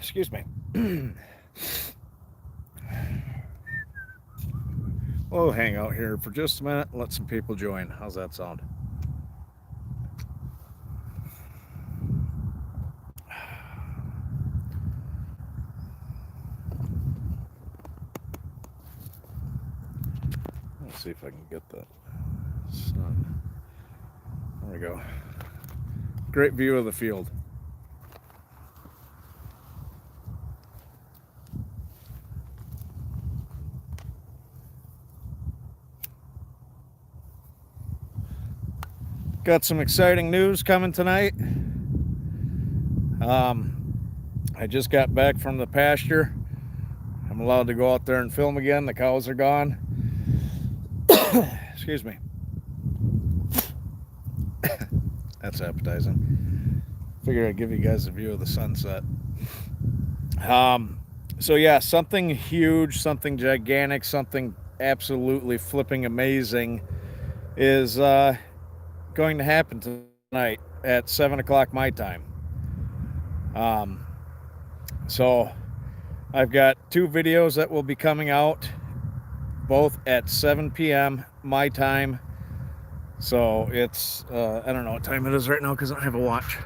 Excuse me. We'll hang out here for just a minute, let some people join. How's that sound? Let's see if I can get the sun. There we go. Great view of the field. Got some exciting news coming tonight. I just got back from the pasture. I'm allowed to go out there and film again. The cows are gone. Excuse me. That's appetizing. Figured I'd give you guys a view of the sunset. So yeah, something huge, something gigantic, something absolutely flipping amazing is going to happen tonight at 7 o'clock my time. So I've got two videos that will be coming out both at 7 p.m. my time. So it's I don't know what time it is right now because I don't have a watch.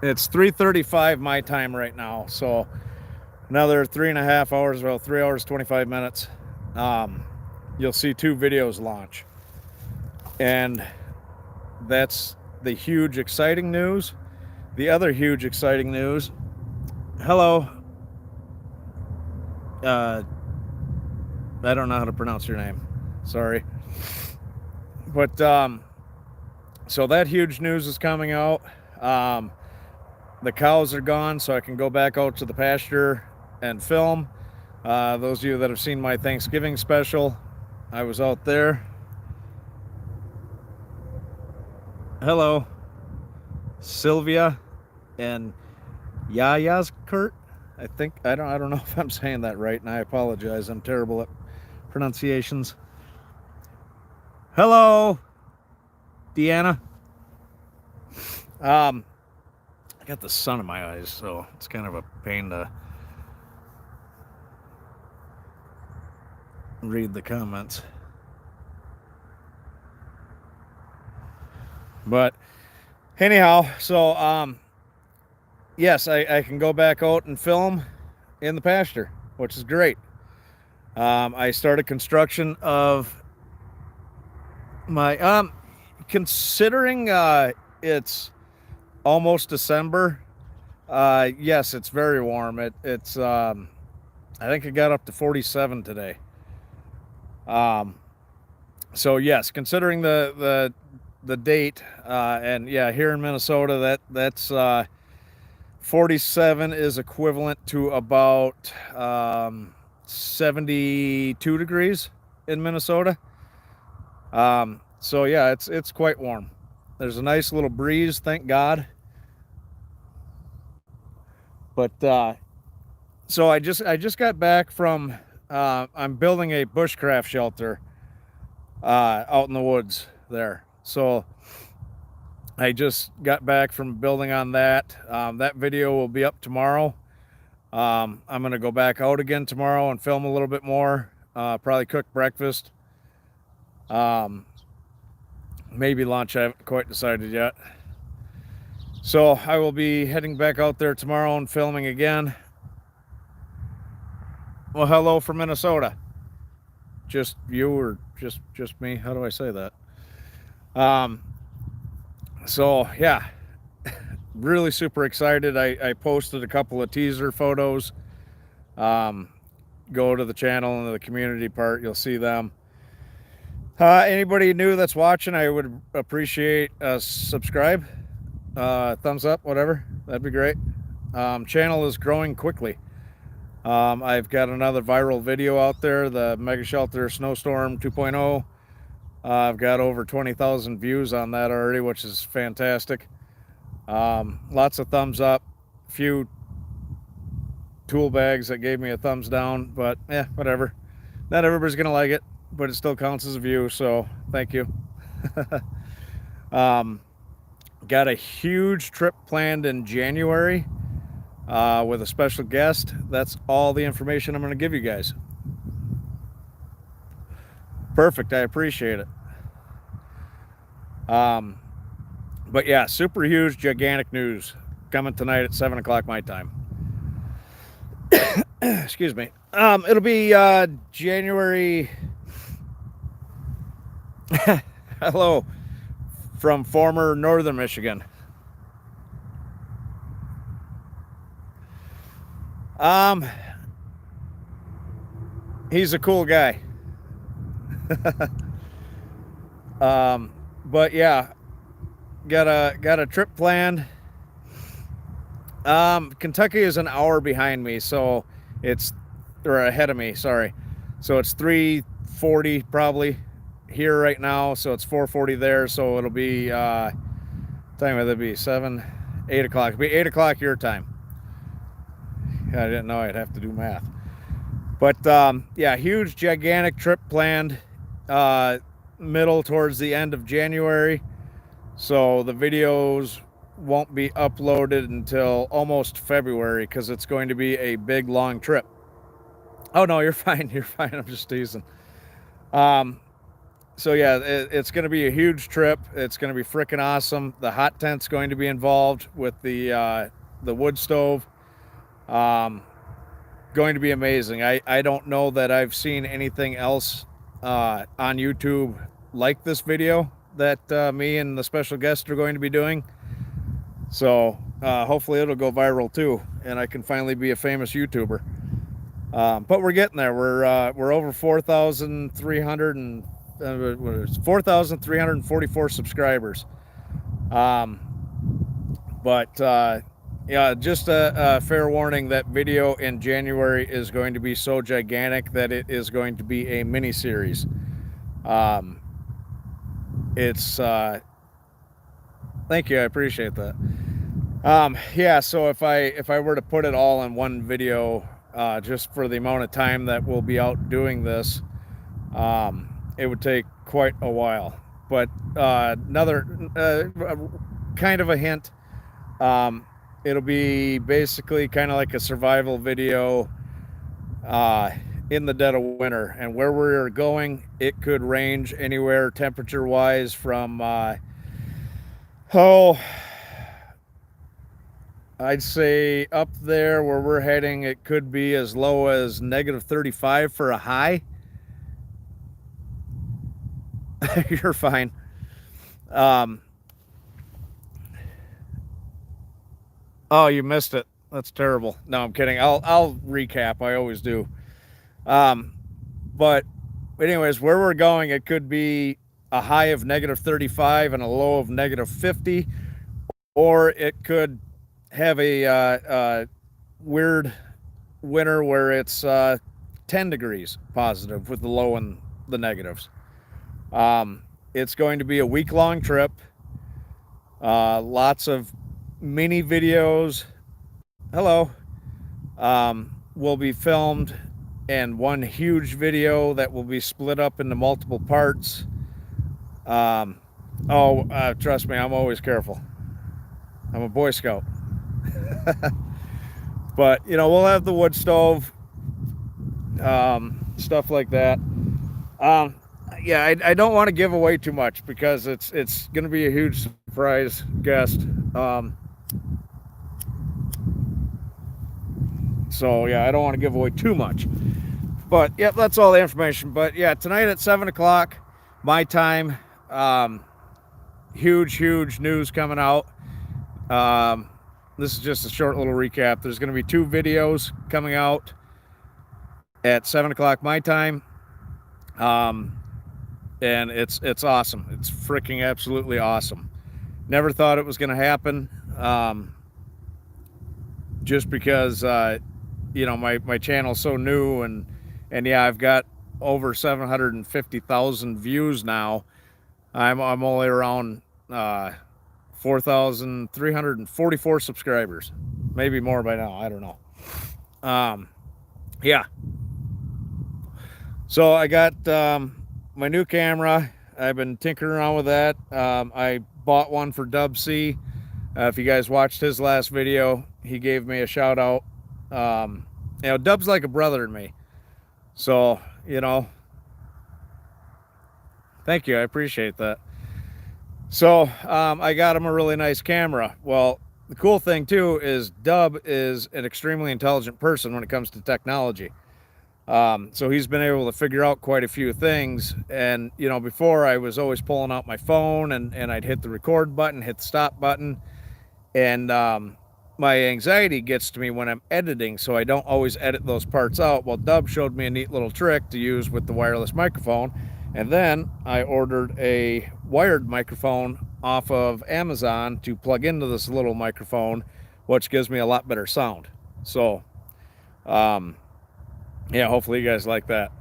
It's 3:35 my time right now. So another 3.5 hours, well, 3 hours 25 minutes. You'll see two videos launch, and that's the huge exciting news. The other huge exciting news, hello, I don't know how to pronounce your name, sorry, but so that huge news is coming out. The cows are gone, so I can go back out to the pasture and film. Those of you that have seen my Thanksgiving special, I was out there. Hello, Sylvia and Yaya's Kurt. I think I don't know if I'm saying that right, and I apologize. I'm terrible at pronunciations. Hello, Deanna. I got the sun in my eyes, so it's kind of a pain to read the comments. But anyhow, so yes, I can go back out and film in the pasture, which is great. I started construction of my considering it's almost December. Yes, it's very warm. It's I think it got up to 47 today. So yes, considering the date, and yeah, here in Minnesota, that's 47 is equivalent to about 72 degrees in Minnesota. So yeah, it's quite warm. There's a nice little breeze, thank God. But so I just got back from I'm building a bushcraft shelter out in the woods there. So I just got back from building on that. That video will be up tomorrow. I'm going to go back out again tomorrow and film a little bit more. Probably cook breakfast. Maybe lunch. I haven't quite decided yet. So I will be heading back out there tomorrow and filming again. Well, hello from Minnesota. Just you or just me? How do I say that? So yeah, really super excited. I posted a couple of teaser photos. Go to the channel and the community part, you'll see them. Anybody new that's watching, I would appreciate a subscribe, thumbs up, whatever. That'd be great. Channel is growing quickly. I've got another viral video out there, the Mega Shelter Snowstorm 2.0. I've got over 20,000 views on that already, which is fantastic. Lots of thumbs up, few tool bags that gave me a thumbs down, but yeah, whatever. Not everybody's gonna like it, but it still counts as a view, so thank you. Got a huge trip planned in January. with a special guest. That's all the information I'm going to give you guys. Perfect. I appreciate it. But yeah, super huge, gigantic news coming tonight at 7 o'clock my time. Excuse me. It'll be January. Hello from former Northern Michigan. He's a cool guy. But yeah, got a trip planned. Kentucky is an hour behind me, so or ahead of me, sorry. So it's 3:40 probably here right now, so it's 4:40 there, so it'll be time will it be 8 o'clock. It'll be 8 o'clock your time. I didn't know I'd have to do math. But yeah, huge, gigantic trip planned middle towards the end of January. So the videos won't be uploaded until almost February because it's going to be a big, long trip. Oh, no, you're fine. You're fine. I'm just teasing. So yeah, it's going to be a huge trip. It's going to be freaking awesome. The hot tent's going to be involved with the wood stove. Going to be amazing. I don't know that I've seen anything else on YouTube like this video that me and the special guest are going to be doing. So hopefully it'll go viral too, and I can finally be a famous YouTuber. But we're getting there. We're over 4,344 subscribers. Yeah, just a fair warning that video in January is going to be so gigantic that it is going to be a mini series. Thank you, I appreciate that. Yeah, so if I were to put it all in one video, just for the amount of time that we'll be out doing this, it would take quite a while. But another kind of a hint, it'll be basically kind of like a survival video in the dead of winter. And where we're going, it could range anywhere temperature wise from I'd say up there where we're heading, it could be as low as -35 for a high. You're fine. Oh, you missed it. That's terrible. No, I'm kidding. I'll recap. I always do. But anyways, where we're going, it could be a high of -35 and a low of -50, or it could have a weird winter where it's 10 degrees positive with the low and the negatives. It's going to be a week-long trip. Lots of mini videos. Hello. Will be filmed, and one huge video that will be split up into multiple parts. Trust me, I'm always careful. I'm a Boy Scout. But we'll have the wood stove, stuff like that. Yeah, I don't want to give away too much because it's going to be a huge surprise guest. So yeah, I don't want to give away too much. But yeah, that's all the information. But yeah, tonight at 7 o'clock my time, huge news coming out. This is just a short little recap. There's going to be 2 videos coming out at 7 o'clock my time. And it's awesome. It's freaking absolutely awesome. Never thought it was going to happen. Just because, my channel's so new, and yeah, I've got over 750,000 views now. I'm only around 4,344 subscribers, maybe more by now. I don't know. Yeah. So I got my new camera. I've been tinkering around with that. I bought one for Dub C. If you guys watched his last video, he gave me a shout out. Dub's like a brother to me. So, thank you. I appreciate that. So, I got him a really nice camera. Well, the cool thing too is Dub is an extremely intelligent person when it comes to technology. So he's been able to figure out quite a few things. And, before I was always pulling out my phone and I'd hit the record button, hit the stop button. And my anxiety gets to me when I'm editing, so I don't always edit those parts out. Well, Dub showed me a neat little trick to use with the wireless microphone. And then I ordered a wired microphone off of Amazon to plug into this little microphone, which gives me a lot better sound. So, yeah, hopefully you guys like that.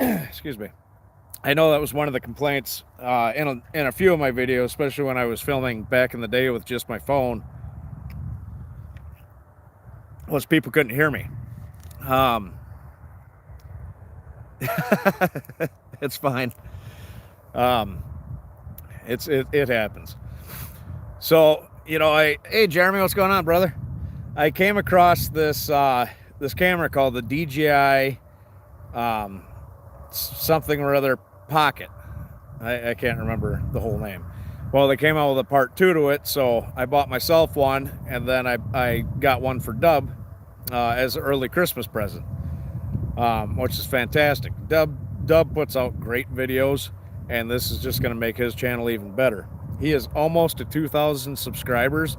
Excuse me. I know that was one of the complaints in a few of my videos, especially when I was filming back in the day with just my phone, was people couldn't hear me. It's fine. It happens. So, hey Jeremy, what's going on, brother? I came across this camera called the DJI something or other Pocket. I can't remember the whole name. Well, they came out with a part 2 to it, so I bought myself one, and then I got one for Dub as an early Christmas present, which is fantastic. Dub puts out great videos, and this is just going to make his channel even better. He is almost to 2,000 subscribers.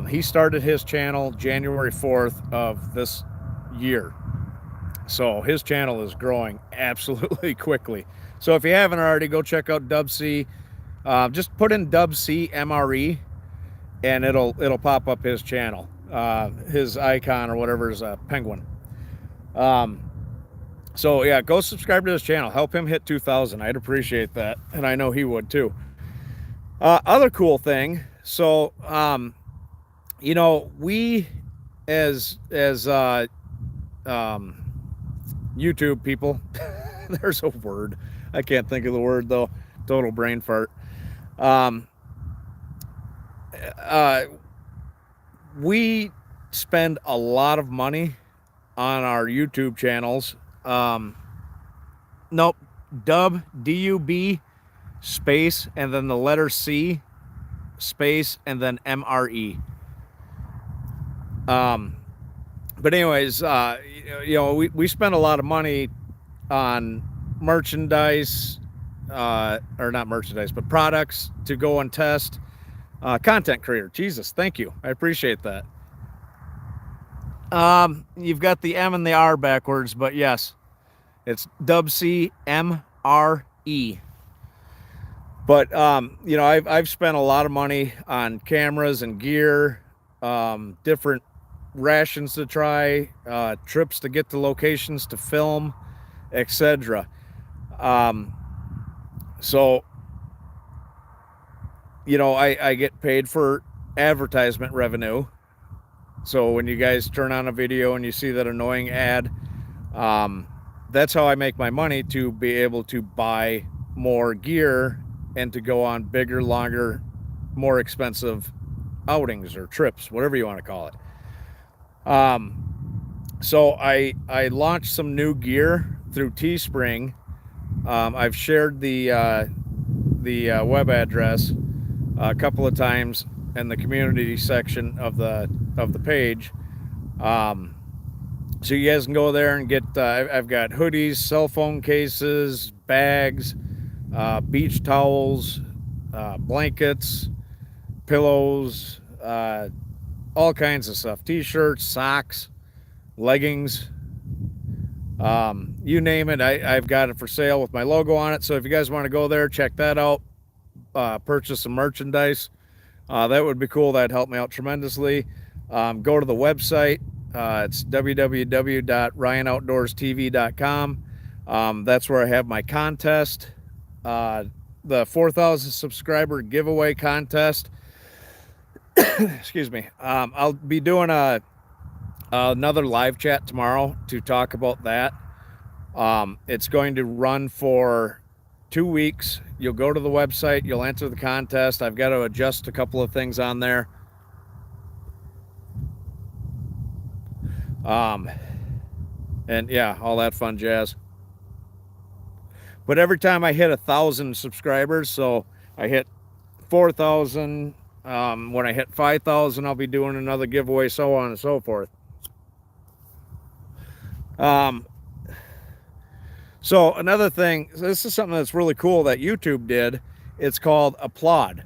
He started his channel January 4th of this year. So his channel is growing absolutely quickly. So if you haven't already, go check out Dub C. Just put in Dub C MRE, and it'll pop up his channel. His icon or whatever is a penguin. So yeah, go subscribe to his channel. Help him hit 2,000. I'd appreciate that, and I know he would too. Other cool thing. So we as YouTube people, there's a word, I can't think of the word though, total brain fart. We spend a lot of money on our YouTube channels. Nope, Dub, D-U-B, space, and then the letter C, space, and then M-R-E. But anyways, we spend a lot of money on merchandise, or not merchandise, but products to go and test. Content creator. Jesus, thank you. I appreciate that. You've got the M and the R backwards, but yes, it's Dub C M-R-E. But, I've spent a lot of money on cameras and gear, different rations to try, trips to get to locations to film, etc. So I get paid for advertisement revenue. So when you guys turn on a video and you see that annoying ad, that's how I make my money, to be able to buy more gear and to go on bigger, longer, more expensive outings or trips, whatever you want to call it. So I launched some new gear through Teespring. I've shared the web address a couple of times in the community section of the page. So you guys can go there and get, I've got hoodies, cell phone cases, bags, beach towels, blankets, pillows, all kinds of stuff, t-shirts, socks, leggings, you name it. I've got it for sale with my logo on it. So if you guys want to go there, check that out, purchase some merchandise, that would be cool. That'd help me out tremendously. Go to the website. It's www.ryanOutdoorsTV.com. That's where I have my contest, the 4,000 subscriber giveaway contest. Excuse me. I'll be doing another live chat tomorrow to talk about that. It's going to run for 2 weeks. You'll go to the website, you'll enter the contest. I've got to adjust a couple of things on there. And yeah, all that fun jazz. But every time I hit 1,000 subscribers, so I hit 4,000, when I hit 5,000, I'll be doing another giveaway, so on and so forth. So another thing, this is something that's really cool that YouTube did. It's called Applaud.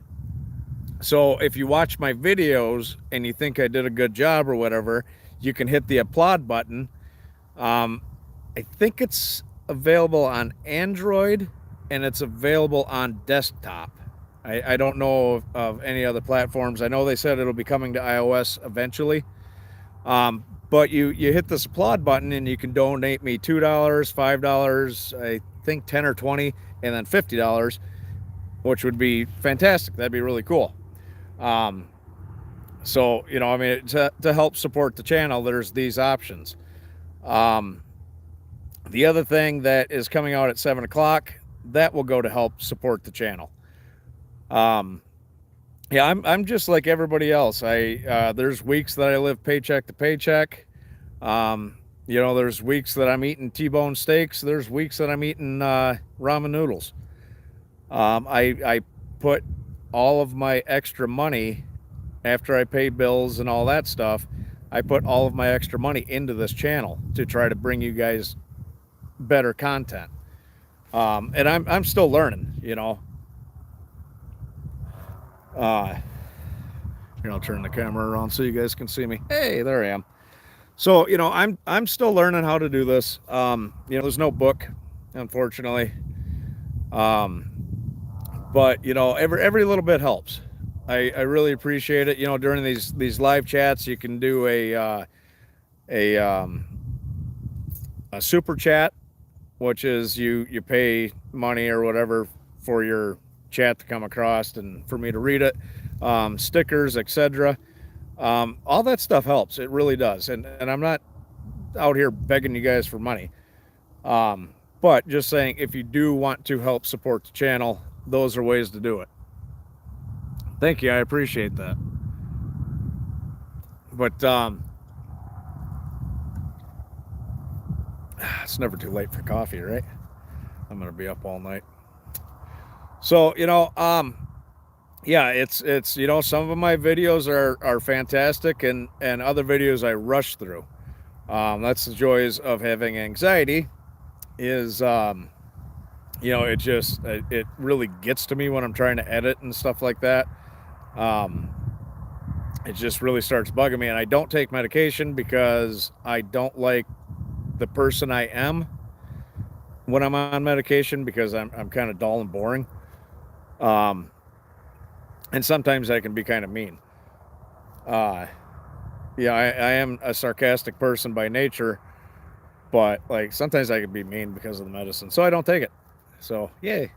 So if you watch my videos and you think I did a good job or whatever, you can hit the applaud button. I think it's available on Android and it's available on desktop. I don't know of any other platforms. I know they said it'll be coming to iOS eventually. But you hit this applaud button and you can donate me $2, $5, I think 10 or 20, and then $50, which would be fantastic. That'd be really cool. So, you know, I mean, to help support the channel, there's these options. The other thing that is coming out at 7 o'clock, that will go to help support the channel. Yeah, I'm just like everybody else. There's weeks that I live paycheck to paycheck. You know, there's weeks that I'm eating T-bone steaks. There's weeks that I'm eating ramen noodles. I put all of my extra money after I pay bills and all that stuff. I put all of my extra money into this channel to try to bring you guys better content. And I'm still learning, you know. Here, I'll turn the camera around so you guys can see me. Hey, there I am. So, you know, I'm still learning how to do this. You know, there's no book, unfortunately. But you know, every little bit helps. I really appreciate it. You know, during these live chats, you can do a super chat, which is you pay money or whatever for your chat to come across and for me to read it. Stickers, etc. All that stuff helps. It really does. And I'm not out here begging you guys for money. But just saying, if you do want to help support the channel, those are ways to do it. Thank you. I appreciate that. But it's never too late for coffee, right? I'm going to be up all night. So, you know, yeah, it's you know, some of my videos are fantastic, and other videos I rush through. That's the joys of having anxiety, is you know, it really gets to me when I'm trying to edit and stuff like that. It just really starts bugging me, and I don't take medication because I don't like the person I am when I'm on medication, because I'm kind of dull and boring. And sometimes I can be kind of mean. Yeah, I am a sarcastic person by nature, but like sometimes I can be mean because of the medicine, so I don't take it. So yay.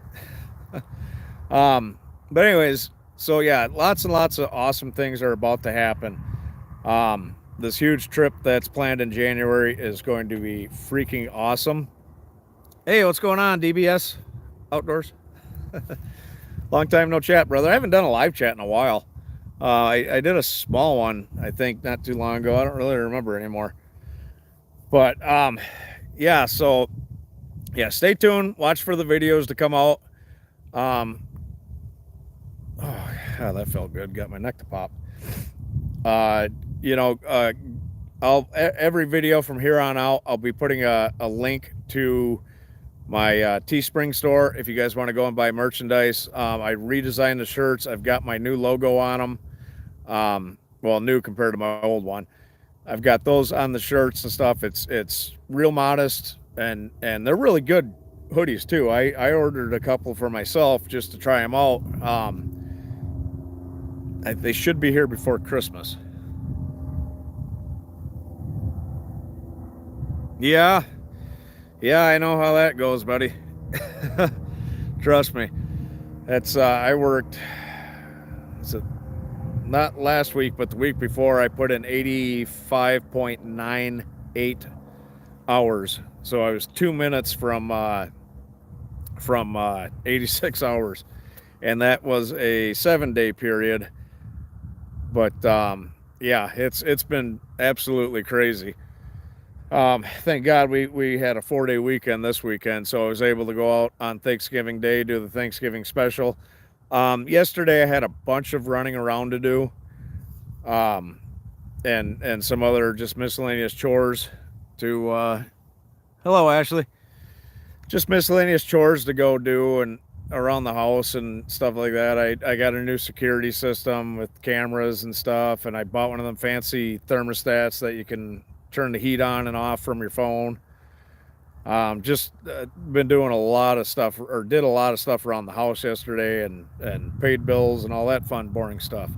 But anyways, so yeah, lots and lots of awesome things are about to happen. This huge trip that's planned in January is going to be freaking awesome. Hey, what's going on, DBS Outdoors? Long time no chat, brother. I haven't done a live chat in a while. I did a small one, I think, not too long ago. I don't really remember anymore. But yeah, so yeah, stay tuned. Watch for the videos to come out. Oh, God, that felt good. Got my neck to pop. You know, every video from here on out, I'll be putting a link to my Teespring store if you guys want to go and buy merchandise. I redesigned the shirts. I've got my new logo on them. Well, new compared to my old one. I've got those on the shirts and stuff. It's real modest, and they're really good hoodies too. I ordered a couple for myself just to try them out. They should be here before Christmas. Yeah, I know how that goes, buddy. Trust me. That's I worked, not last week, but the week before, I put in 85.98 hours. So I was 2 minutes from 86 hours, and that was a 7-day period. But yeah, it's been absolutely crazy. Thank God we had a 4-day weekend this weekend, so I was able to go out on Thanksgiving Day, do the Thanksgiving special. Yesterday I had a bunch of running around to do, um, and some other just miscellaneous chores to. Hello, Ashley. Just miscellaneous chores to go do and around the house and stuff like that. I got a new security system with cameras and stuff, and I bought one of them fancy thermostats that you can turn the heat on and off from your phone. Just been doing a lot of stuff, or did a lot of stuff around the house yesterday, and paid bills and all that fun, boring stuff.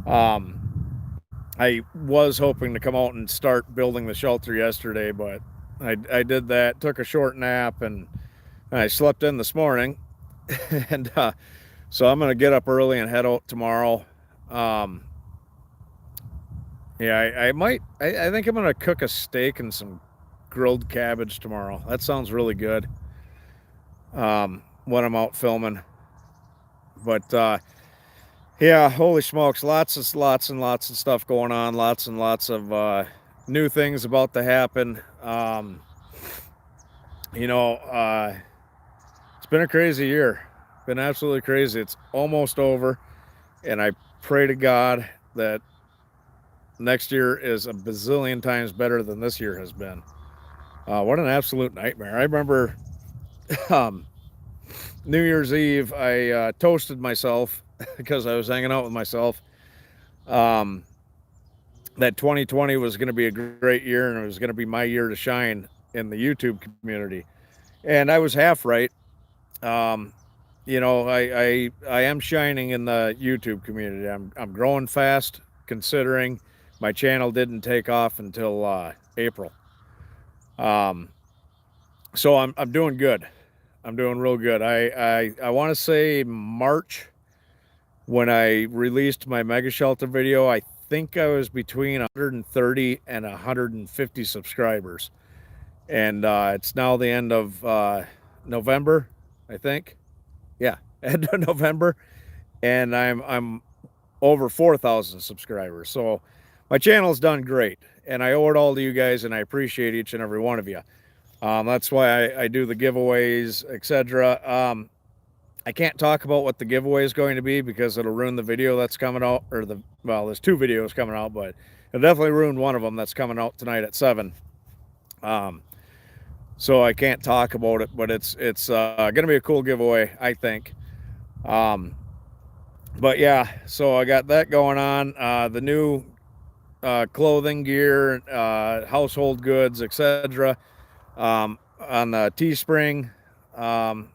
I was hoping to come out and start building the shelter yesterday, but I did that, took a short nap, and I slept in this morning, and so I'm gonna get up early and head out tomorrow. Um, yeah, I might. I think I'm gonna cook a steak and some grilled cabbage tomorrow. That sounds really good. When I'm out filming, but yeah, holy smokes, lots and lots of stuff going on, lots and lots of new things about to happen. You know, it's been a crazy year, been absolutely crazy. It's almost over, and I pray to God that next year is a bazillion times better than this year has been. What an absolute nightmare. I remember um, New Year's Eve, I toasted myself because I was hanging out with myself. Um, that 2020 was going to be a great year and it was going to be my year to shine in the YouTube community. And I was half right. Um, you know, I am shining in the YouTube community. I'm growing fast considering my channel didn't take off until April. Um, so I'm doing good. I'm doing real good. I want to say March when I released my mega shelter video. I think I was between 130 and 150 subscribers, and it's now the end of November, I think. Yeah, end of November, and I'm over 4,000 subscribers. So my channel's done great, and I owe it all to you guys, and I appreciate each and every one of you. That's why I do the giveaways, etc. I can't talk about what the giveaway is going to be because it'll ruin the video that's coming out, or there's 2 videos coming out, but it'll definitely ruin one of them that's coming out tonight at 7. So I can't talk about it, but it's going to be a cool giveaway, I think. But yeah, so I got that going on. The new clothing gear, household goods, etc. On the Teespring.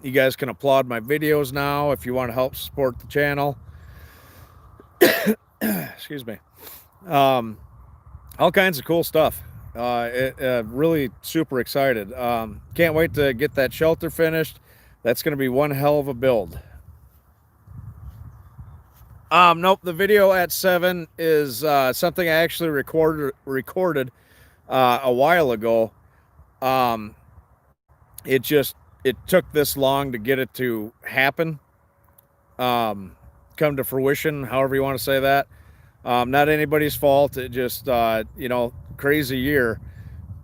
You guys can applaud my videos now if you want to help support the channel. Excuse me. All kinds of cool stuff. Really super excited. Can't wait to get that shelter finished. That's going to be one hell of a build. Nope, the video at 7 is something I actually recorded a while ago. It took this long to get it to happen, come to fruition, however you want to say that. Not anybody's fault. It just crazy year,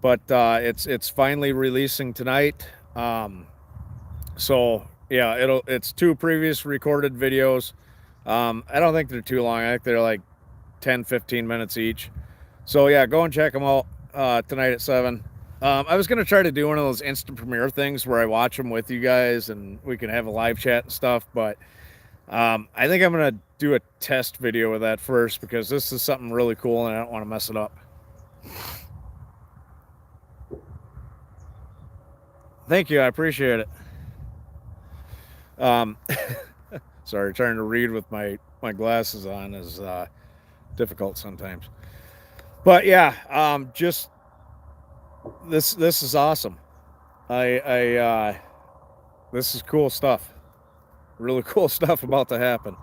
but it's finally releasing tonight. So yeah, it's 2 previous recorded videos. I don't think they're too long. I think they're like 10-15 minutes each. So yeah, go and check them out tonight at 7. I was gonna try to do one of those instant premiere things where I watch them with you guys and we can have a live chat and stuff, but I think I'm gonna do a test video of that first because this is something really cool and I don't want to mess it up. Thank you, I appreciate it. Sorry, trying to read with my glasses on is difficult sometimes. But yeah, just this is awesome. This is cool stuff. Really cool stuff about to happen.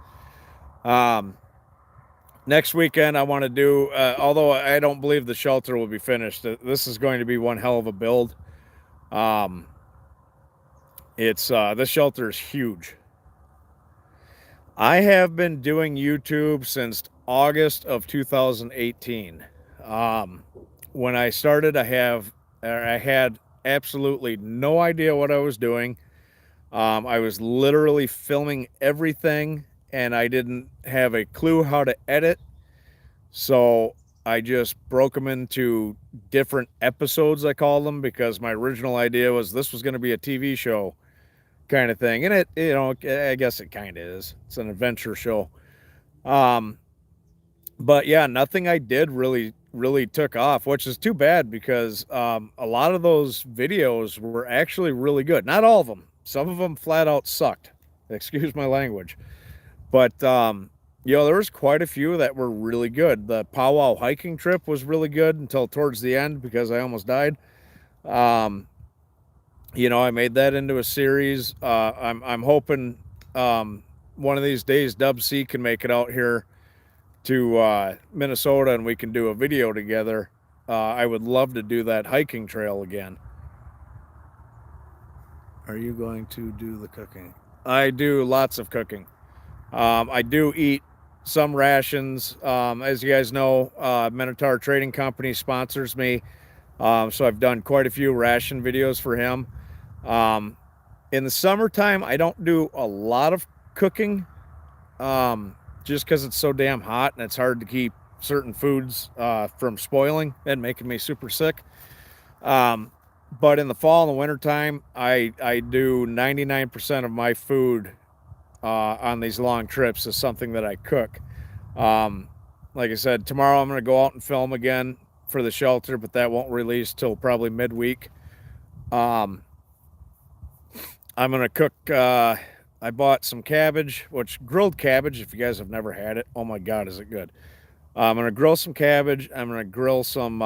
Next weekend I want to do, although I don't believe the shelter will be finished, this is going to be one hell of a build. This shelter is huge. I have been doing YouTube since August of 2018. when I started, I had absolutely no idea what I was doing. I was literally filming everything, and I didn't have a clue how to edit. So I just broke them into different episodes, I call them, because my original idea was this was going to be a TV show kind of thing. And I guess it kind of is. It's an adventure show. Um, but yeah, nothing I did really took off, which is too bad because a lot of those videos were actually really good. Not all of them. Some of them flat out sucked. Excuse my language. But there was quite a few that were really good. The powwow hiking trip was really good until towards the end because I almost died. Um, I made that into a series. I'm hoping one of these days Dub C can make it out here to Minnesota and we can do a video together. I would love to do that hiking trail again. Are you going to do the cooking? I do lots of cooking. I do eat some rations. As you guys know, Minotaur Trading Company sponsors me. So I've done quite a few ration videos for him. In the summertime, I don't do a lot of cooking just because it's so damn hot and it's hard to keep certain foods from spoiling and making me super sick. But in the fall and the wintertime, I do 99% of my food on these long trips is something that I cook. Like I said, tomorrow I'm going to go out and film again for the shelter, but that won't release till probably midweek. I'm going to cook. I bought some cabbage, which grilled cabbage, if you guys have never had it, oh my God, is it good. I'm going to grill some cabbage. I'm going to grill some,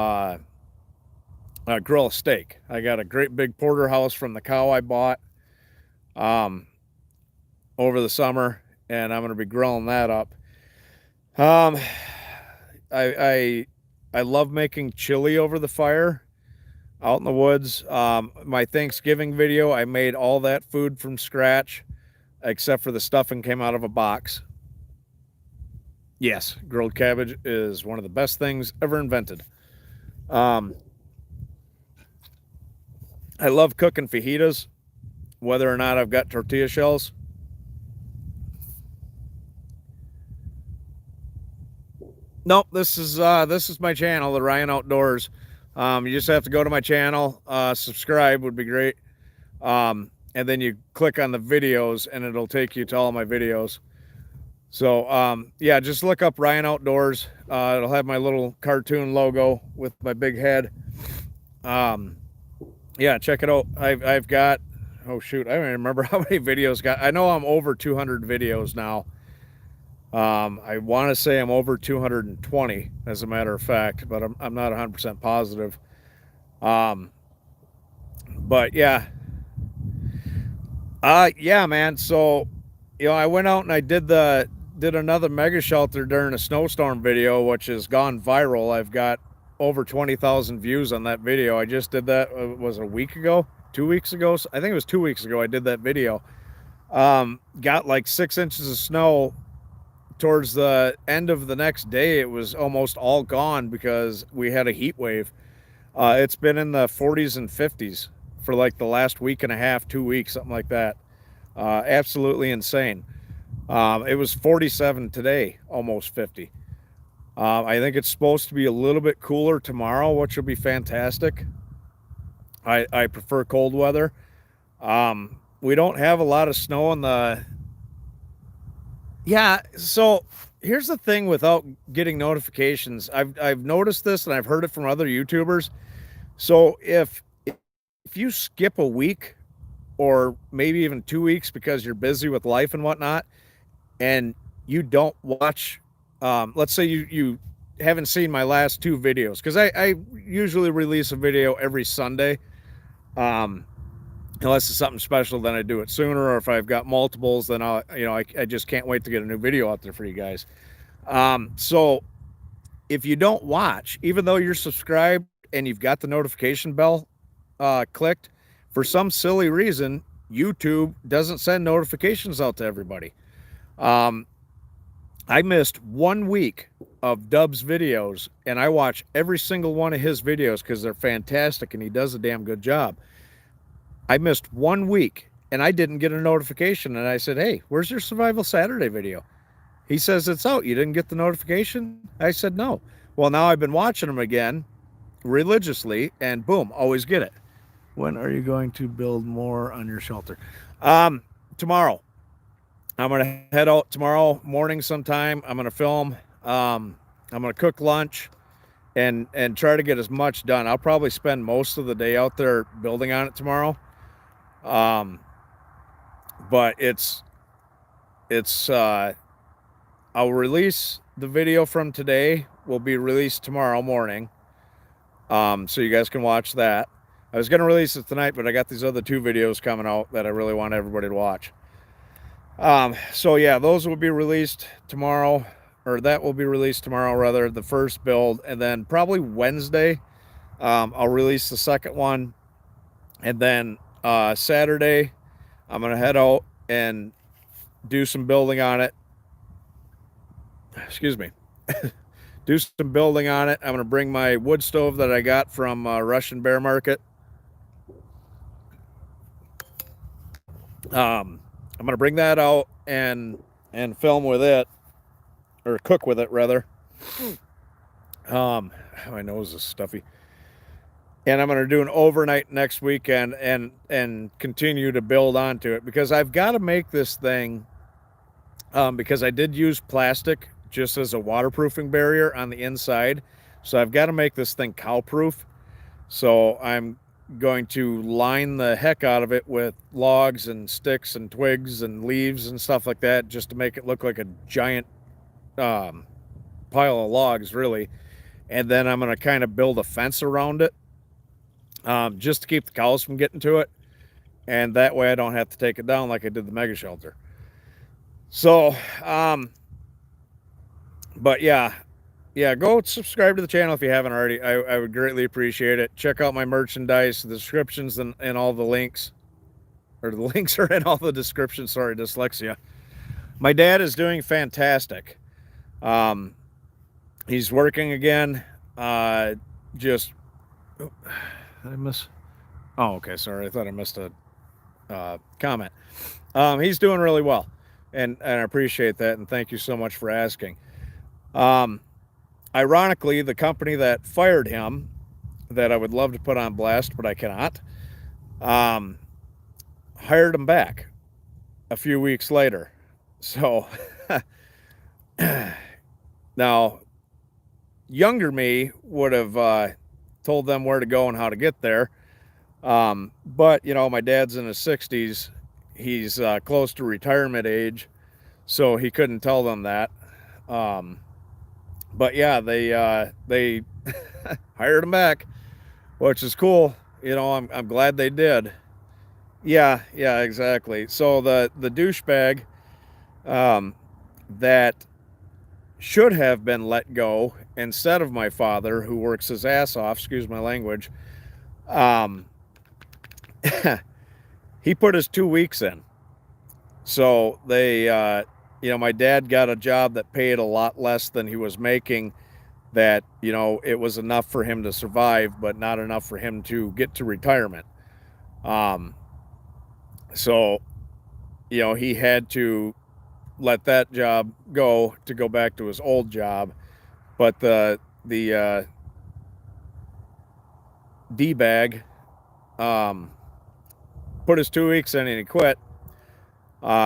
grill a steak. I got a great big porterhouse from the cow I bought over the summer, and I'm going to be grilling that up. I love making chili over the fire out in the woods. My Thanksgiving video, I made all that food from scratch, except for the stuffing came out of a box. Yes, grilled cabbage is one of the best things ever invented. I love cooking fajitas, whether or not I've got tortilla shells. Nope, this is my channel, the Ryan Outdoors. You just have to go to my channel, subscribe would be great. And then you click on the videos and it'll take you to all my videos. So yeah, just look up Ryan Outdoors. It'll have my little cartoon logo with my big head. Yeah, check it out. I've got, oh shoot, I don't even remember how many videos got. I know I'm over 200 videos now. I want to say I'm over 220 as a matter of fact, but I'm not 100% positive. But yeah. Yeah, man. So, I went out and I did another mega shelter during a snowstorm video, which has gone viral. I've got over 20,000 views on that video. I just did that, was a week ago, 2 weeks ago. I think it was 2 weeks ago I did that video. Got like 6 inches of snow. Towards the end of the next day, it was almost all gone because we had a heat wave. It's been in the 40s and 50s for like the last week and a half, 2 weeks, something like that. Absolutely insane. It was 47 today, almost 50. I think it's supposed to be a little bit cooler tomorrow, which will be fantastic. I prefer cold weather. We don't have a lot of snow in the... Yeah, so here's the thing without getting notifications. I've noticed this and I've heard it from other YouTubers. So if you skip a week or maybe even 2 weeks because you're busy with life and whatnot, and you don't watch, let's say you haven't seen my last 2 videos, because I usually release a video every Sunday. Unless it's something special, then I do it sooner, or if I've got multiples, then I just can't wait to get a new video out there for you guys. So if you don't watch, even though you're subscribed and you've got the notification bell clicked, for some silly reason, YouTube doesn't send notifications out to everybody. I I missed 1 week of Dub's videos, and I watch every single one of his videos because they're fantastic and he does a damn good job. I missed 1 week and I didn't get a notification. And I said, hey, where's your Survival Saturday video? He says it's out. You didn't get the notification? I said, no. Well, now I've been watching them again religiously, and boom, always get it. When are you going to build more on your shelter? Tomorrow. I'm going to head out tomorrow morning sometime. I'm going to film. I'm going to cook lunch and try to get as much done. I'll probably spend most of the day out there building on it tomorrow. But I'll release the video from today, will be released tomorrow morning. So you guys can watch that. I was going to release it tonight, but I got these other 2 videos coming out that I really want everybody to watch. So yeah, those will be released tomorrow, or that will be released tomorrow rather, the first build, and then probably Wednesday, I'll release the second one. And then, Saturday, I'm going to head out and do some building on it. Excuse me. Do some building on it. I'm going to bring my wood stove that I got from Russian Bear Market. I'm going to bring that out and film with it, or cook with it rather. My nose is stuffy. And I'm going to do an overnight next weekend and continue to build onto it, because I've got to make this thing, because I did use plastic just as a waterproofing barrier on the inside. So I've got to make this thing cow-proof. So I'm going to line the heck out of it with logs and sticks and twigs and leaves and stuff like that, just to make it look like a giant pile of logs, really. And then I'm going to kind of build a fence around it, just to keep the cows from getting to it. And that way I don't have to take it down like I did the mega shelter. So, but yeah, go subscribe to the channel if you haven't already. I would greatly appreciate it. Check out my merchandise, the descriptions, and all the links. Or the links are in all the descriptions. Sorry, dyslexia. My dad is doing fantastic. He's working again. Just... Oh, did I miss? Oh, okay. Sorry. I thought I missed a comment. He's doing really well. And I appreciate that. And thank you so much for asking. Ironically, the company that fired him, that I would love to put on blast, but I cannot, hired him back a few weeks later. So now, younger me would have told them where to go and how to get there. But, you know, my dad's in his 60s. He's close to retirement age, so he couldn't tell them that. But yeah, they hired him back, which is cool. You know, I'm glad they did. Yeah, exactly. So the douchebag that should have been let go instead of my father, who works his ass off, excuse my language, he put his 2 weeks in. So they, you know, my dad got a job that paid a lot less than he was making, that, you know, it was enough for him to survive, but not enough for him to get to retirement. So, you know, he had to let that job go to go back to his old job. But the D-bag put his 2 weeks in and he quit.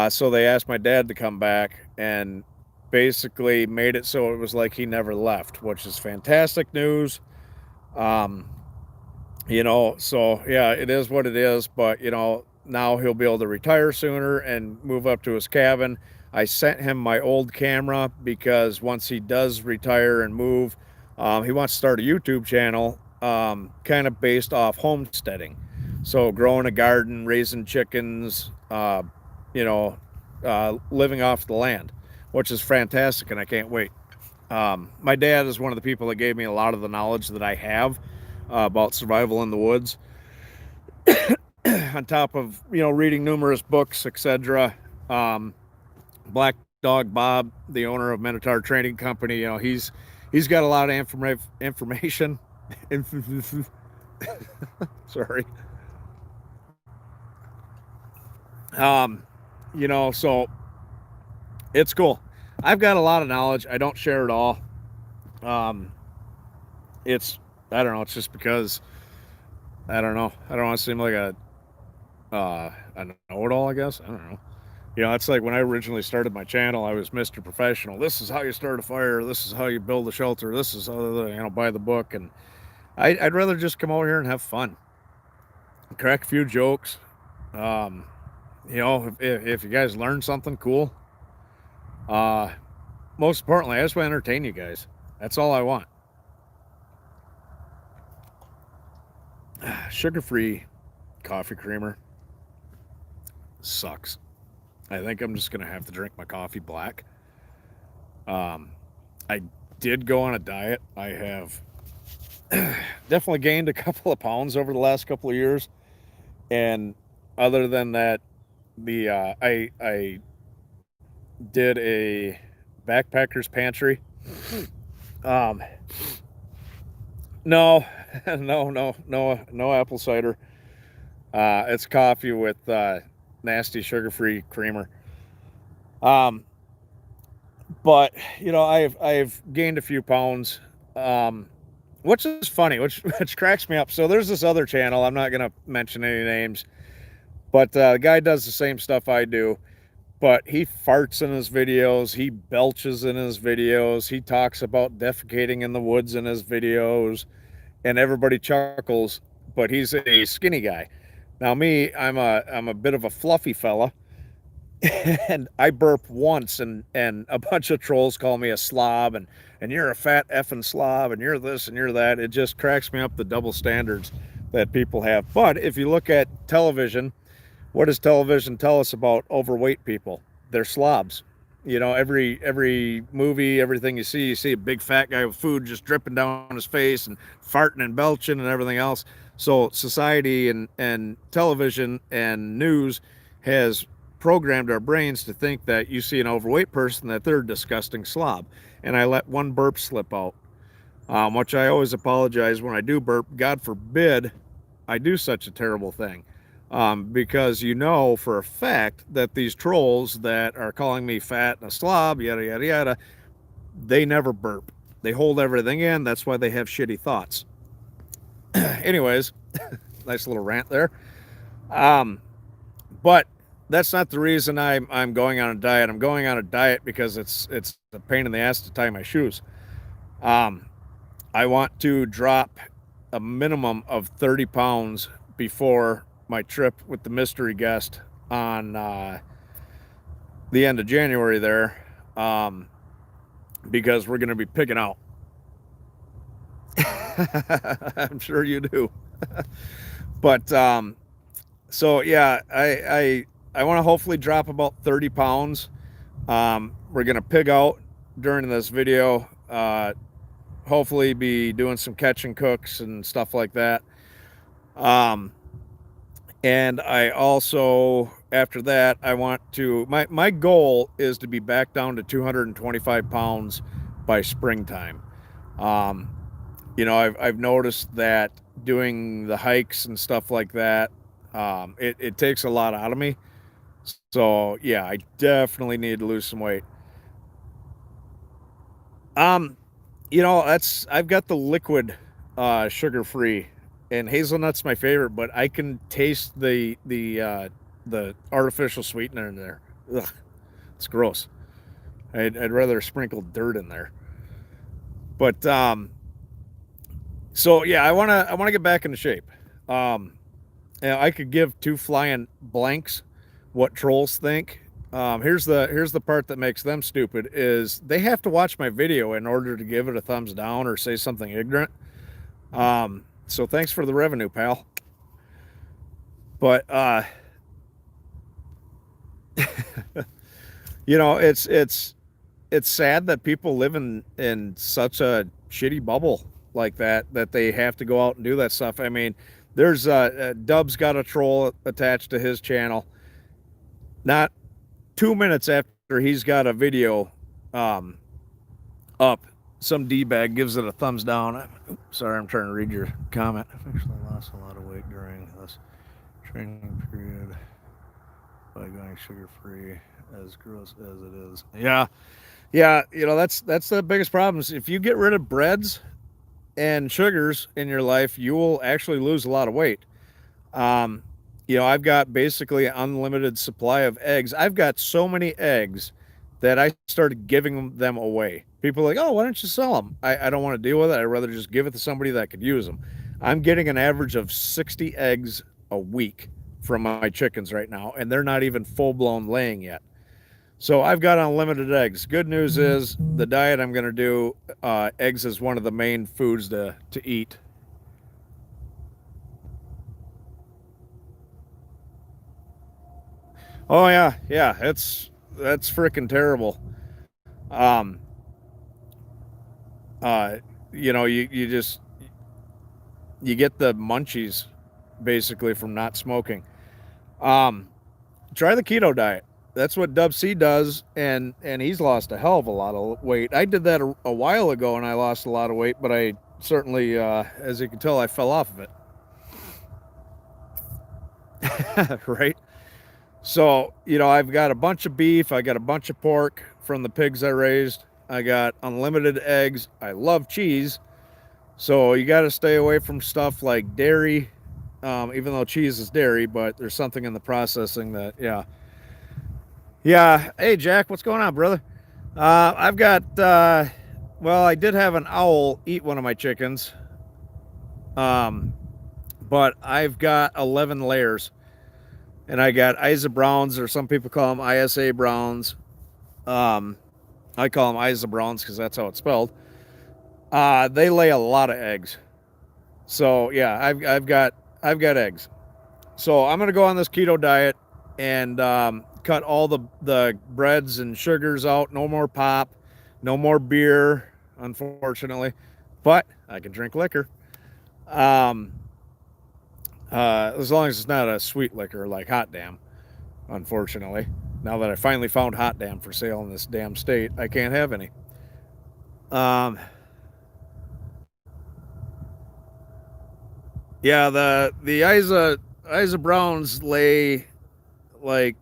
So they asked my dad to come back and basically made it so it was like he never left, which is fantastic news. You know, so yeah, it is what it is. But, you know, now he'll be able to retire sooner and move up to his cabin. I sent him my old camera because once he does retire and move, he wants to start a YouTube channel, kind of based off homesteading. So growing a garden, raising chickens, you know, living off the land, which is fantastic, and I can't wait. My dad is one of the people that gave me a lot of the knowledge that I have about survival in the woods, on top of, you know, reading numerous books, etc. Black dog Bob, the owner of Minotaur Training Company, you know, he's got a lot of information. Sorry. You know, so it's cool. I've got a lot of knowledge. I don't share it all. It's, I don't know. It's just because I don't know. I don't want to seem like a know-it-all, I guess. I don't know. You know, it's like when I originally started my channel, I was Mr. Professional. This is how you start a fire. This is how you build a shelter. This is how, you know, buy the book. And I'd rather just come out here and have fun, crack a few jokes. You know, if you guys learn something cool, most importantly, I just want to entertain you guys. That's all I want. Sugar-free coffee creamer sucks. I think I'm just gonna have to drink my coffee black. I did go on a diet. I have definitely gained a couple of pounds over the last couple of years, and other than that, the I did a backpacker's pantry. No, no apple cider. It's coffee with nasty sugar-free creamer. But you know, I've gained a few pounds, which is funny, which cracks me up. So there's this other channel. I'm not gonna mention any names, but the guy does the same stuff I do. But he farts in his videos. He belches in his videos. He talks about defecating in the woods in his videos, and everybody chuckles. But he's a skinny guy. Now me, I'm a bit of a fluffy fella, and I burp once, and a bunch of trolls call me a slob, and you're a fat effing slob, and you're this and you're that. It just cracks me up, the double standards that people have. But if you look at television, what does television tell us about overweight people? They're slobs. You know, every movie, everything you see a big fat guy with food just dripping down his face and farting and belching and everything else. So society and television and news has programmed our brains to think that you see an overweight person, that they're a disgusting slob. And I let one burp slip out, which I always apologize when I do burp. God forbid I do such a terrible thing. Because you know for a fact that these trolls that are calling me fat and a slob, yada, yada, yada, they never burp. They hold everything in. That's why they have shitty thoughts. Anyways, nice little rant there. But that's not the reason I'm going on a diet. I'm going on a diet because it's a pain in the ass to tie my shoes. I want to drop a minimum of 30 pounds before my trip with the mystery guest on the end of January there, because we're going to be picking out. I'm sure you do. But so yeah, I want to hopefully drop about 30 pounds. We're going to pig out during this video. Hopefully be doing some catch and cooks and stuff like that. And I also, after that, I want to, my goal is to be back down to 225 pounds by springtime. You know, I've noticed that doing the hikes and stuff like that, it takes a lot out of me. So yeah, I definitely need to lose some weight. You know, I've got the liquid, sugar-free, and hazelnut's my favorite, but I can taste the artificial sweetener in there. Ugh, it's gross. I'd rather sprinkle dirt in there. But so yeah, I wanna get back into shape. You know, I could give two flying blanks what trolls think. Here's the part that makes them stupid is they have to watch my video in order to give it a thumbs down or say something ignorant. So thanks for the revenue, pal. But you know, it's sad that people live in such a shitty bubble like that they have to go out and do that stuff. I mean, there's Dub's got a troll attached to his channel. Not 2 minutes after he's got a video um, up. Some D-bag gives it a thumbs down. Sorry, I'm trying to read your comment. I've actually lost a lot of weight during this training period by going sugar-free, as gross as it is. Yeah, yeah, that's the biggest problem. If you get rid of breads and sugars in your life, you will actually lose a lot of weight. Um, I've got basically an unlimited supply of eggs. I've got so many eggs that I started giving them away. People are like, oh, why don't you sell them? I don't want to deal with it. I'd rather just give it to somebody that could use them. I'm getting an average of 60 eggs a week from my chickens right now, and they're not even full-blown laying yet. So I've got unlimited eggs. Good news is the diet I'm going to do, eggs is one of the main foods to eat. Oh yeah, yeah, that's freaking terrible. Um, uh, you just you get the munchies basically from not smoking. Um, Try the keto diet. That's what Dub C does, and he's lost a hell of a lot of weight. I did that a while ago, and I lost a lot of weight, but I certainly, as you can tell, I fell off of it. Right? So, I've got a bunch of beef, I got a bunch of pork from the pigs I raised. I got unlimited eggs. I love cheese. So you got to stay away from stuff like dairy, even though cheese is dairy, but there's something in the processing that, yeah. Yeah. Hey, Jack, what's going on, brother? I've got, well, I did have an owl eat one of my chickens, um, but I've got 11 layers. And I got Isa Browns, or some people call them ISA Browns. Um, I call them Isa Browns because that's how it's spelled. They lay a lot of eggs. So yeah, I've got eggs. So I'm gonna go on this keto diet and cut all the breads and sugars out. No more pop, no more beer, unfortunately, but I can drink liquor. Um, as long as it's not a sweet liquor like Hot Damn. Unfortunately, now that I finally found Hot Damn for sale in this damn state, I can't have any. Um, yeah, the Isa Browns lay like,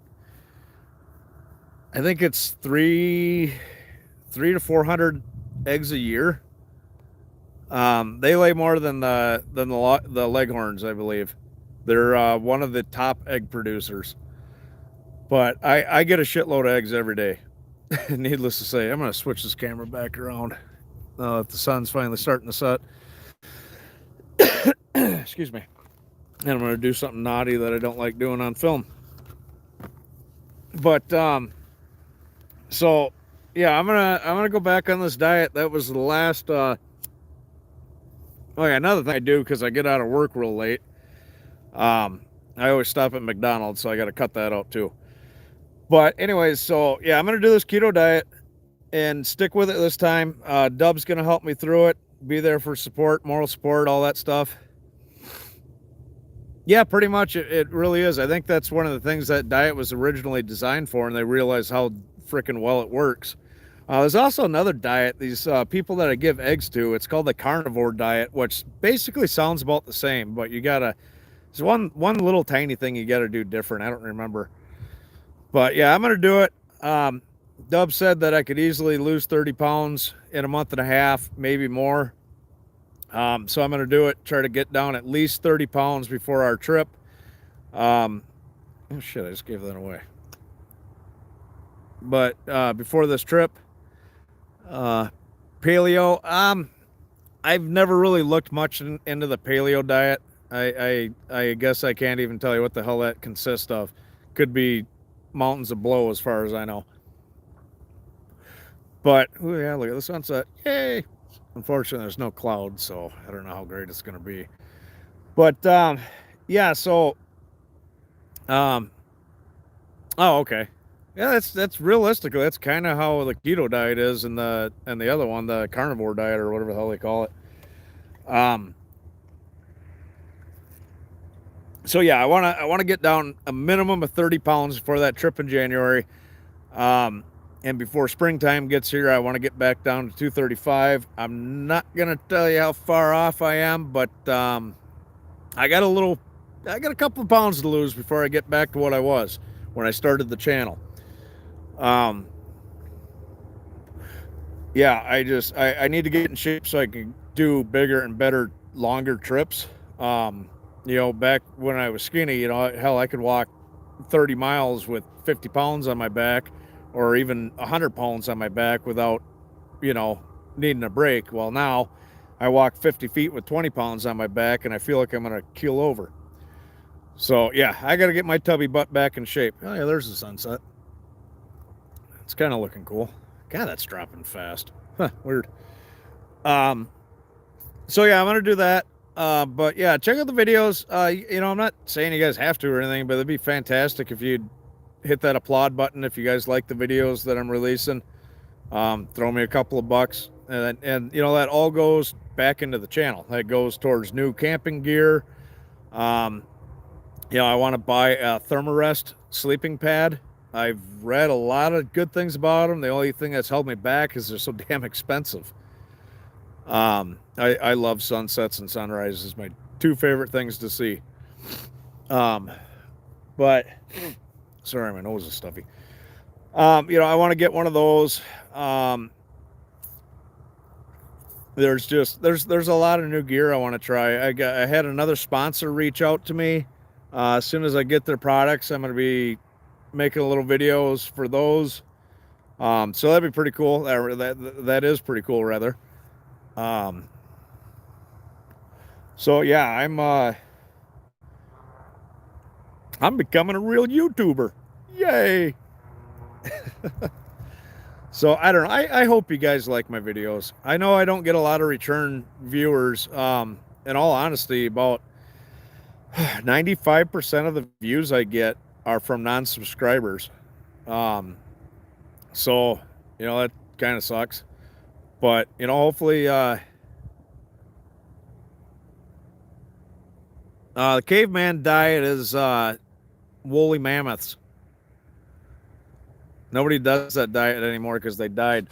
I think it's three to 400 eggs a year. They lay more than the Leghorns, I believe. They're one of the top egg producers. But I get a shitload of eggs every day. Needless to say, I'm going to switch this camera back around. If the sun's finally starting to set. Excuse me. And I'm going to do something naughty that I don't like doing on film. But so yeah, I'm gonna go back on this diet. That was the last. Oh yeah, another thing I do because I get out of work real late. I always stop at McDonald's, so I got to cut that out too. But anyways, so yeah, I'm gonna do this keto diet and stick with it this time. Dub's gonna help me through it, be there for support, moral support, all that stuff. Yeah, pretty much. It really is. I think that's one of the things that diet was originally designed for, and they realized how freaking well it works. There's also another diet, these people that I give eggs to. It's called the carnivore diet, which basically sounds about the same, but there's one little tiny thing you gotta do different. I don't remember. But yeah, I'm gonna do it. Dub said that I could easily lose 30 pounds in a month and a half, maybe more. So I'm going to do it, try to get down at least 30 pounds before our trip. Oh shit, I just gave that away. But before this trip, paleo, I've never really looked much into the paleo diet. I guess I can't even tell you what the hell that consists of. Could be mountains of blow as far as I know. But, oh yeah, look at the sunset. Yay! Unfortunately, there's no clouds, so I don't know how great it's going to be. But, yeah, so, oh, okay. Yeah, that's realistically, that's kind of how the keto diet is, and the other one, the carnivore diet, or whatever the hell they call it. So yeah, I want to get down a minimum of 30 pounds for that trip in January. And before springtime gets here, I want to get back down to 235. I'm not going to tell you how far off I am, but I got a couple of pounds to lose before I get back to what I was when I started the channel. Yeah, I need to get in shape so I can do bigger and better, longer trips. Back when I was skinny, hell, I could walk 30 miles with 50 pounds on my back, or even 100 pounds on my back without, needing a break. Well, now I walk 50 feet with 20 pounds on my back and I feel like I'm going to keel over. So yeah, I got to get my tubby butt back in shape. Oh yeah, there's the sunset. It's kind of looking cool. God, that's dropping fast. Huh, weird. So yeah, I'm going to do that. But yeah, check out the videos. I'm not saying you guys have to or anything, but it'd be fantastic if you'd hit that applaud button if you guys like the videos that I'm releasing. Throw me a couple of bucks, and that all goes back into the channel. That goes towards new camping gear. I want to buy a Thermarest sleeping pad. I've read a lot of good things about them. The only thing that's held me back is they're so damn expensive. I love sunsets and sunrises. My two favorite things to see. But sorry, my nose is stuffy. I want to get one of those. There's a lot of new gear I want to try. I had another sponsor reach out to me. As soon as I get their products, I'm going to be making little videos for those. So that'd be pretty cool. That is pretty cool, rather. So yeah, I'm becoming a real YouTuber. Yay. So I don't know. I hope you guys like my videos. I know I don't get a lot of return viewers. In all honesty, about 95% of the views I get are from non-subscribers. So, that kind of sucks. But, hopefully, the caveman diet is woolly mammoths. Nobody does that diet anymore because they died.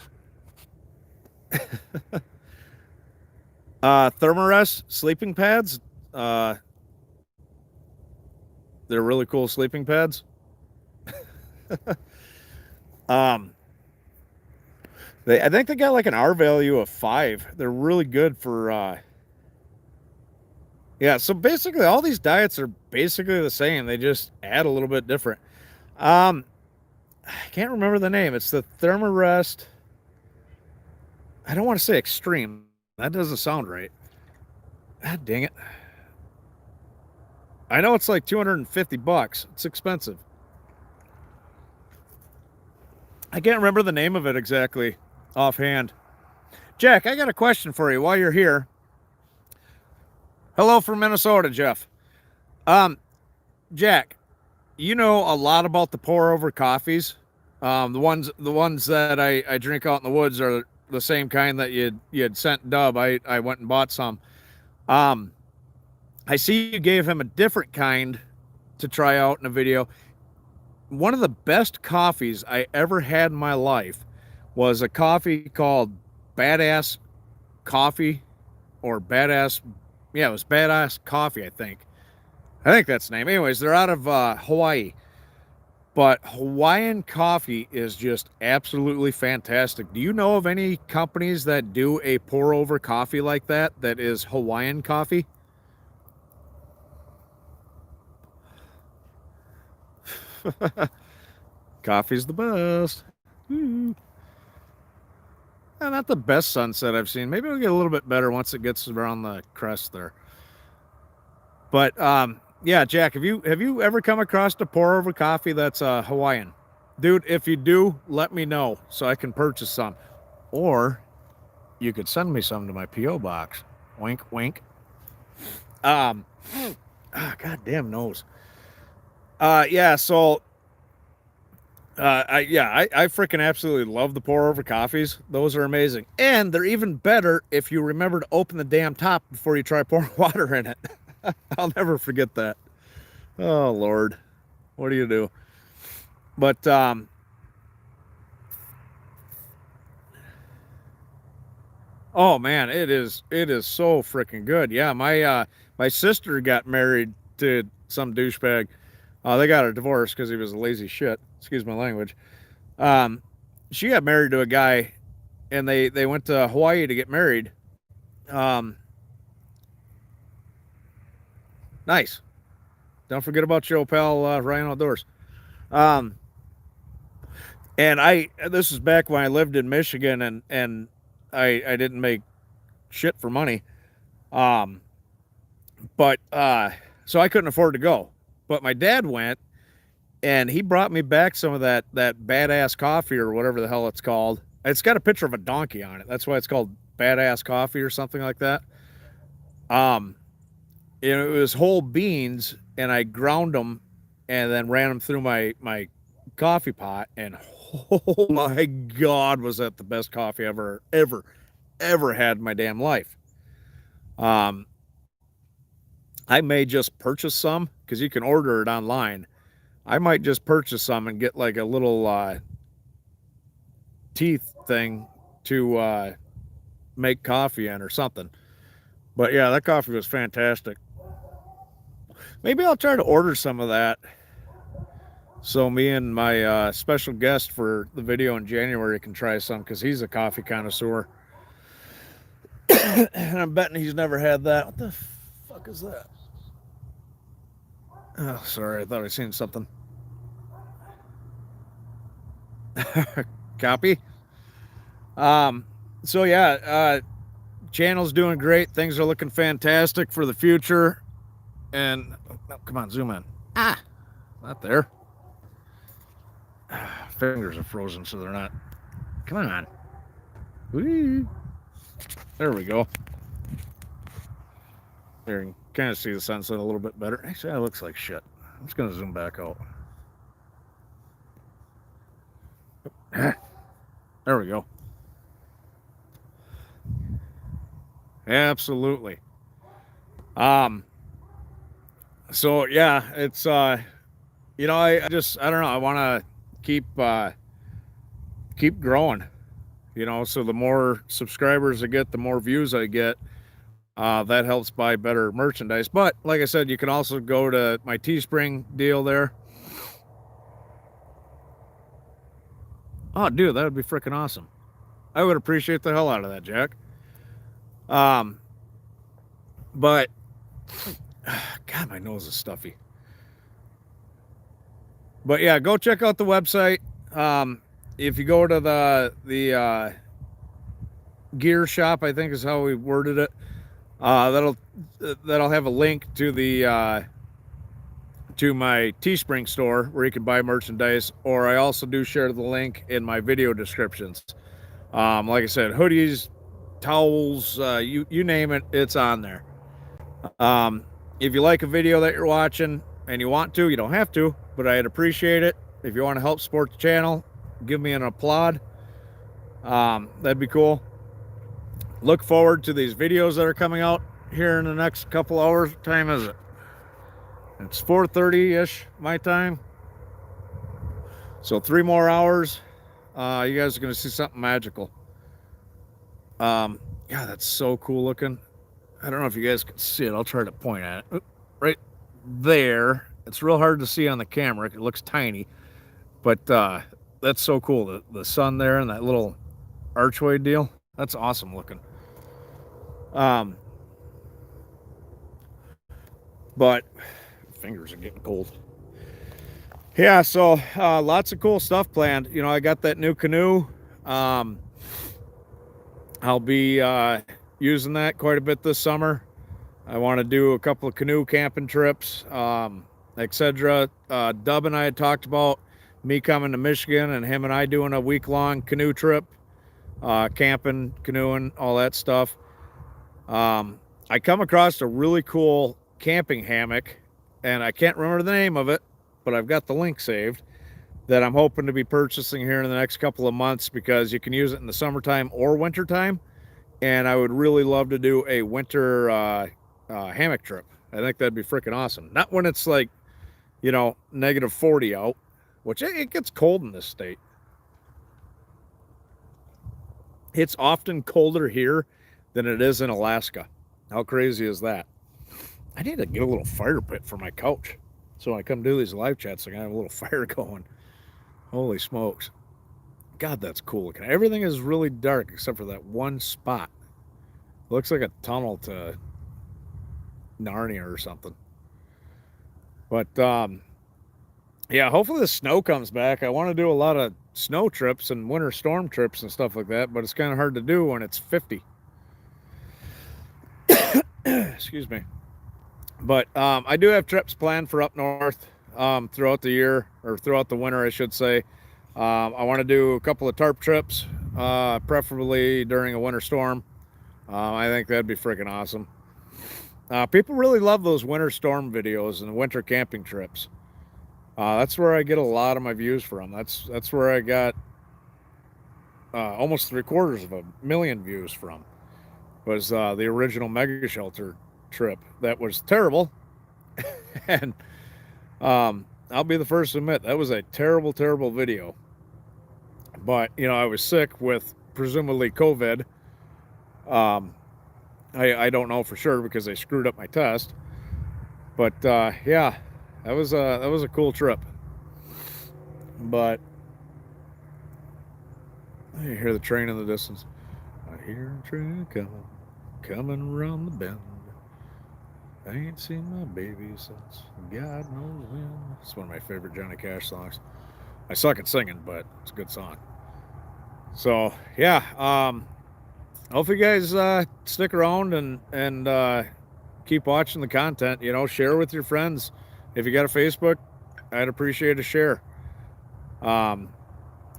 Thermarest sleeping pads. They're really cool sleeping pads. I think they got like an R value of 5. They're really good for yeah, so basically all these diets are basically the same. They just add a little bit different. I can't remember the name. It's the Thermarest. I don't want to say extreme. That doesn't sound right. God dang it. I know it's like $250. It's expensive. I can't remember the name of it exactly offhand. Jack, I got a question for you while you're here. Hello from Minnesota, Jeff. Jack, you know a lot about the pour over coffees. The ones that I drink out in the woods are the same kind that you had sent Dub. I went and bought some. I see you gave him a different kind to try out in a video. One of the best coffees I ever had in my life was a coffee called Badass Coffee, or Badass. Yeah, it was Badass Coffee, I think. I think that's the name. Anyways, they're out of Hawaii. But Hawaiian coffee is just absolutely fantastic. Do you know of any companies that do a pour over coffee like that is Hawaiian coffee? Coffee's the best. Not the best sunset I've seen. Maybe it'll get a little bit better once it gets around the crest there. But yeah, Jack, have you ever come across a pour over coffee that's Hawaiian? Dude, if you do, let me know so I can purchase some. Or you could send me some to my P.O. box. Wink, wink. God damn nose. Yeah, so I freaking absolutely love the pour over coffees. Those are amazing. And they're even better if you remember to open the damn top before you try pouring water in it. I'll never forget that. Oh Lord. What do you do? But Oh man, it is so freaking good. Yeah, my sister got married to some douchebag. They got a divorce because he was a lazy shit. Excuse my language. Um, she got married to a guy, and they went to Hawaii to get married. Um, nice. Don't forget about your pal Ryan Outdoors. Um, and this is back when I lived in Michigan, and I didn't make shit for money. Um, but so I couldn't afford to go. But my dad went, and he brought me back some of that badass coffee or whatever the hell it's called. It's got a picture of a donkey on it. That's why it's called badass coffee or something like that. Um, it was whole beans, and I ground them and then ran them through my coffee pot. And oh my god, was that the best coffee ever had in my damn life. Um, I may just purchase some because you can order it online. I might just purchase some and get like a little teeth thing to make coffee in or something. But yeah, that coffee was fantastic. Maybe I'll try to order some of that. So me and my special guest for the video in January can try some because he's a coffee connoisseur. And I'm betting he's never had that. What the fuck is that? Oh, sorry. I thought I seen something. Copy. Um, so yeah, channel's doing great. Things are looking fantastic for the future. And oh, come on, zoom in. Not there. Fingers are frozen, so they're not. Come on. Whee. There we go. There, you can kind of see the sunset a little bit better. Actually, that looks like shit. I'm just gonna zoom back out. There we go. Absolutely. Um. So yeah, it's I don't know. I want to keep growing. So the more subscribers I get, the more views I get. That helps buy better merchandise. But like I said, you can also go to my Teespring deal there. Oh, dude, that would be freaking awesome. I would appreciate the hell out of that, Jack. Um, but God, my nose is stuffy. But yeah, go check out the website. If you go to the gear shop, I think is how we worded it. That'll have a link to the to my Teespring store where you can buy merchandise, or I also do share the link in my video descriptions. Like I said, hoodies, towels, you name it, it's on there. If you like a video that you're watching and you want to, you don't have to, but I'd appreciate it. If you want to help support the channel, give me an applaud. That'd be cool. Look forward to these videos that are coming out here in the next couple hours. What time is it? It's 4:30-ish my time. So 3 more hours. You guys are going to see something magical. Yeah, that's so cool looking. I don't know if you guys can see it. I'll try to point at it. Right there. It's real hard to see on the camera. It looks tiny. But that's so cool. The sun there and that little archway deal. That's awesome looking. But fingers are getting cold. Yeah, so lots of cool stuff planned. I got that new canoe. I'll be using that quite a bit this summer. I want to do a couple of canoe camping trips, etc. Dub and I had talked about me coming to Michigan and him and I doing a week-long canoe trip, camping, canoeing, all that stuff. I come across a really cool camping hammock, and I can't remember the name of it, but I've got the link saved, that I'm hoping to be purchasing here in the next couple of months because you can use it in the summertime or wintertime. And I would really love to do a winter hammock trip. I think that'd be freaking awesome. Not when it's like, negative 40 out, which it gets cold in this state. It's often colder here than it is in Alaska. How crazy is that? I need to get a little fire pit for my couch. So when I come do these live chats, I can have a little fire going. Holy smokes. God, that's cool looking. Everything is really dark except for that one spot. It looks like a tunnel to Narnia or something. But yeah, hopefully the snow comes back. I want to do a lot of snow trips and winter storm trips and stuff like that, but it's kind of hard to do when it's 50. Excuse me. But I do have trips planned for up north throughout the year, or throughout the winter, I should say. I want to do a couple of tarp trips, preferably during a winter storm. I think that'd be freaking awesome. People really love those winter storm videos and winter camping trips. That's where I get a lot of my views from. That's where I got almost 750,000 views from. Was the original Mega Shelter trip that was terrible, and I'll be the first to admit that was a terrible, terrible video. But you know, I was sick with presumably COVID. I don't know for sure because they screwed up my test. But yeah, that was a cool trip. But I hear the train in the distance. I hear a train coming around the bend. I ain't seen my baby since God knows when. It's one of my favorite Johnny Cash songs. I suck at singing, but it's a good song. So yeah, hopefully you guys stick around and keep watching the content. You know, share with your friends. If you got a Facebook, I'd appreciate a share.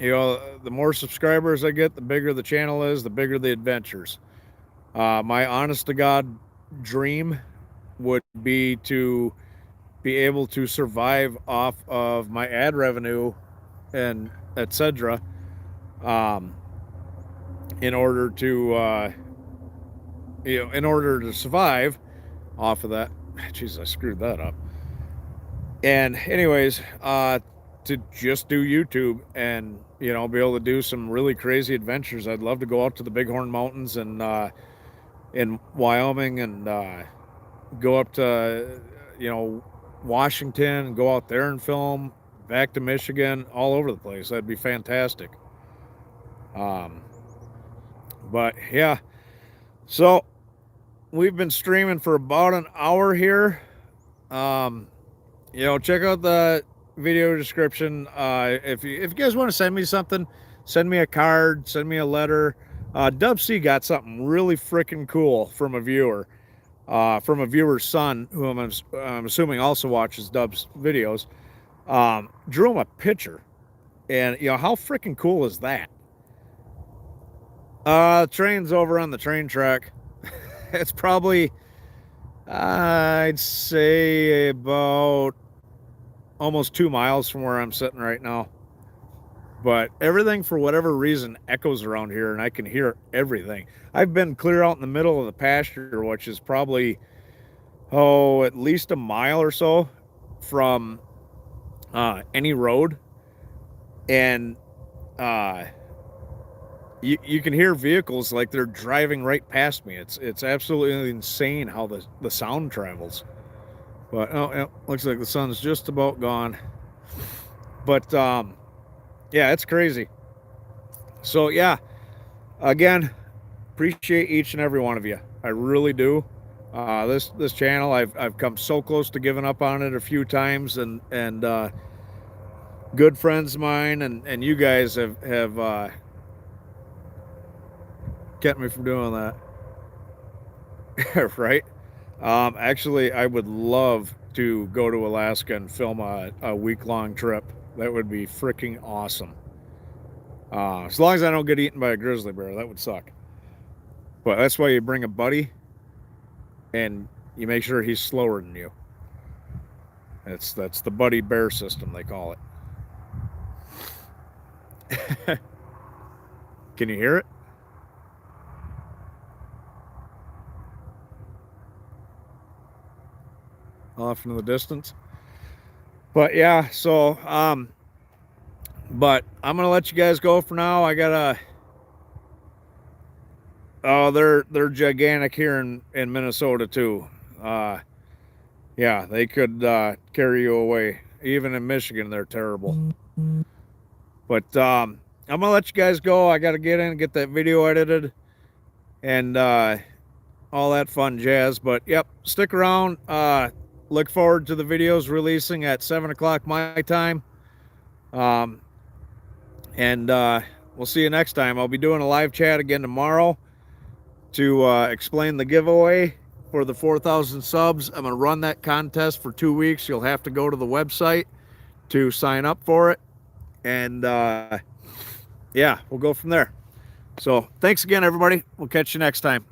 You know, the more subscribers I get, the bigger the channel is, the bigger the adventures. My honest to God dream would be to be able to survive off of my ad revenue and etc. In order to in order to survive off of that. Jeez, I screwed that up. And anyways, to just do YouTube and you know be able to do some really crazy adventures. I'd love to go out to the Bighorn Mountains and in Wyoming and go up to you know Washington and go out there and film. Back to Michigan, all over the place. That'd be fantastic. But yeah, so we've been streaming for about an hour here. You know, check out the video description. If you guys want to send me something, send me a card, send me a letter. Dub C got something really freaking cool from a viewer's son, who I'm assuming also watches Dub's videos. Drew him a picture, and you know how freaking cool is that? Train's over on the train track. It's probably, I'd say, about almost 2 miles from where I'm sitting right now. But everything, for whatever reason, echoes around here, and I can hear everything. I've been clear out in the middle of the pasture, which is probably, at least a mile or so from any road. And you can hear vehicles like they're driving right past me. It's absolutely insane how the sound travels. But yeah, looks like the sun's just about gone. But yeah, it's crazy. So yeah, again, appreciate each and every one of you. I really do. This channel, I've come so close to giving up on it a few times, and good friends of mine and you guys have kept me from doing that. Right? Actually, I would love to go to Alaska and film a week-long trip. That would be freaking awesome. As long as I don't get eaten by a grizzly bear, that would suck. But that's why you bring a buddy and you make sure he's slower than you. That's the buddy bear system, they call it. Can you hear it? Off into the distance. But yeah, so but I'm gonna let you guys go for now. I gotta Oh, they're gigantic here in Minnesota too. Yeah, they could carry you away. Even in Michigan, they're terrible. But I'm gonna let you guys go. I got to get in and get that video edited and all that fun jazz. But yep, stick around. Look forward to the videos releasing at 7 o'clock my time. Um, and we'll see you next time. I'll be doing a live chat again tomorrow to explain the giveaway for the 4,000 subs. I'm going to run that contest for 2 weeks. You'll have to go to the website to sign up for it. And yeah, we'll go from there. So thanks again, everybody. We'll catch you next time.